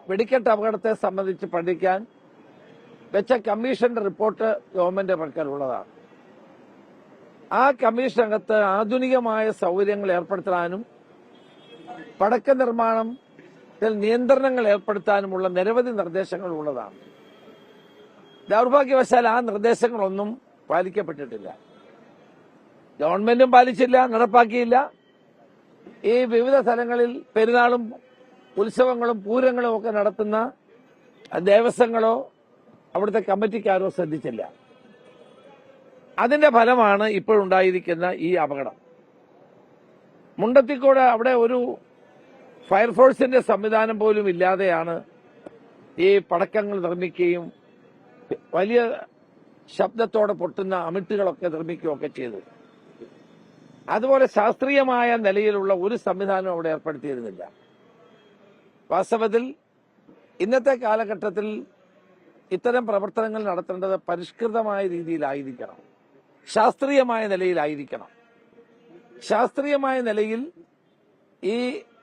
വെടിക്കെട്ട് അപകടത്തെ സംബന്ധിച്ച് പഠിക്കാൻ വെച്ച കമ്മീഷന്റെ റിപ്പോർട്ട് ഗവൺമെന്റ് പക്കലുള്ളതാണ്. ആ കമ്മീഷനകത്ത് ആധുനികമായ സൗകര്യങ്ങൾ ഏർപ്പെടുത്താനും പടക്ക നിർമ്മാണത്തിൽ നിയന്ത്രണങ്ങൾ ഏർപ്പെടുത്താനുമുള്ള നിരവധി നിർദ്ദേശങ്ങൾ ഉള്ളതാണ്. ദൗർഭാഗ്യവശാൽ ആ നിർദ്ദേശങ്ങളൊന്നും പാലിക്കപ്പെട്ടിട്ടില്ല. ഗവൺമെന്റും പാലിച്ചില്ല, നടപ്പാക്കിയില്ല. ഈ വിവിധ സ്ഥലങ്ങളിൽ പെരുന്നാളും ഉത്സവങ്ങളും പൂരങ്ങളും ഒക്കെ നടത്തുന്ന ദേവസ്വങ്ങളോ അവിടുത്തെ കമ്മിറ്റിക്കാരോ ശ്രദ്ധിച്ചില്ല. അതിന്റെ ഫലമാണ് ഇപ്പോഴുണ്ടായിരിക്കുന്ന ഈ അപകടം. മുണ്ടത്തിക്കോട് അവിടെ ഒരു ഫയർഫോഴ്സിന്റെ സംവിധാനം പോലും ഇല്ലാതെയാണ് ഈ പടക്കങ്ങൾ നിർമ്മിക്കുകയും വലിയ ശബ്ദത്തോടെ പൊട്ടുന്ന അമിട്ടുകളൊക്കെ നിർമ്മിക്കുകയൊക്കെ ചെയ്തു. അതുപോലെ ശാസ്ത്രീയമായ നിലയിലുള്ള ഒരു സംവിധാനം അവിടെ ഏർപ്പെടുത്തിയിരുന്നില്ല. വാസ്തവത്തിൽ ഇന്നത്തെ കാലഘട്ടത്തിൽ ഇത്തരം പ്രവർത്തനങ്ങൾ നടത്തേണ്ടത് പരിഷ്കൃതമായ രീതിയിലായിരിക്കണം, ശാസ്ത്രീയമായ നിലയിലായിരിക്കണം. ശാസ്ത്രീയമായ നിലയിൽ ഈ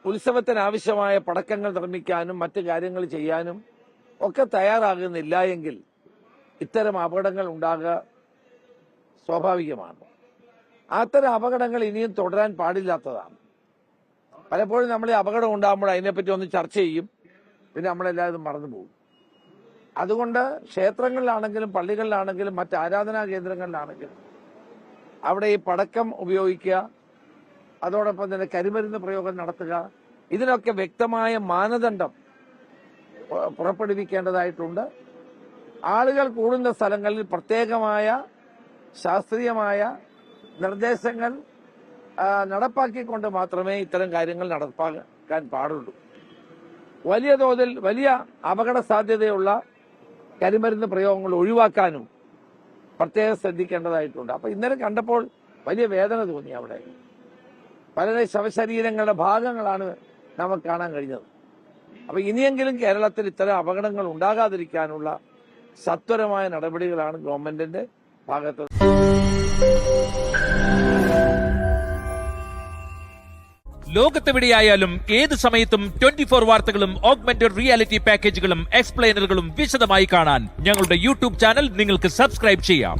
ഉത്സവത്തിനാവശ്യമായ പടക്കങ്ങൾ നിർമ്മിക്കാനും മറ്റു കാര്യങ്ങൾ ചെയ്യാനും ഒക്കെ തയ്യാറാകുന്നില്ല എങ്കിൽ ഇത്തരം അപകടങ്ങൾ ഉണ്ടാകുക സ്വാഭാവികമാണ്. അത്തരം അപകടങ്ങൾ ഇനിയും തുടരാൻ പാടില്ലാത്തതാണ്. പലപ്പോഴും നമ്മൾ ഈ അപകടം ഉണ്ടാകുമ്പോൾ അതിനെപ്പറ്റി ഒന്ന് ചർച്ച ചെയ്യും, പിന്നെ നമ്മളെല്ലാവരും മറന്നുപോകും. അതുകൊണ്ട് ക്ഷേത്രങ്ങളിലാണെങ്കിലും പള്ളികളിലാണെങ്കിലും മറ്റ് ആരാധനാ കേന്ദ്രങ്ങളിലാണെങ്കിലും അവിടെ ഈ പടക്കം ഉപയോഗിക്കുക, അതോടൊപ്പം തന്നെ കരിമരുന്ന് പ്രയോഗം നടത്തുക, ഇതിനൊക്കെ വ്യക്തമായ മാനദണ്ഡം പുറപ്പെടുവിക്കേണ്ടതായിട്ടുണ്ട്. ആളുകൾ കൂടുന്ന സ്ഥലങ്ങളിൽ പ്രത്യേകമായ ശാസ്ത്രീയമായ നിർദ്ദേശങ്ങൾ നടപ്പാക്കിക്കൊണ്ട് മാത്രമേ ഇത്തരം കാര്യങ്ങൾ നടപ്പാക്കാൻ പാടുള്ളൂ. വലിയ തോതിൽ വലിയ അപകട സാധ്യതയുള്ള കരിമരുന്ന് പ്രയോഗങ്ങൾ ഒഴിവാക്കാനും പ്രത്യേകം ശ്രദ്ധിക്കേണ്ടതായിട്ടുണ്ട്. അപ്പൊ ഇന്നലെ കണ്ടപ്പോൾ വലിയ വേദന തോന്നി. അവിടെ പല ശവശരീരങ്ങളുടെ ഭാഗങ്ങളാണ് നമുക്ക് കാണാൻ കഴിഞ്ഞത്. അപ്പൊ ഇനിയെങ്കിലും കേരളത്തിൽ ഇത്തരം അപകടങ്ങൾ ഉണ്ടാകാതിരിക്കാനുള്ള സത്വരമായ നടപടികളാണ് ഗവൺമെന്റിന്റെ ഭാഗത്ത്. ലോകത്തെവിടെയായാലും ഏത് സമയത്തും 24 വാർത്തകളും ഓഗ്മെന്റഡ് റിയാലിറ്റി പാക്കേജുകളും എക്സ്പ്ലെയിനറുകളും വിശദമായി കാണാൻ ഞങ്ങളുടെ യൂട്യൂബ് ചാനൽ നിങ്ങൾക്ക് സബ്സ്ക്രൈബ് ചെയ്യാം.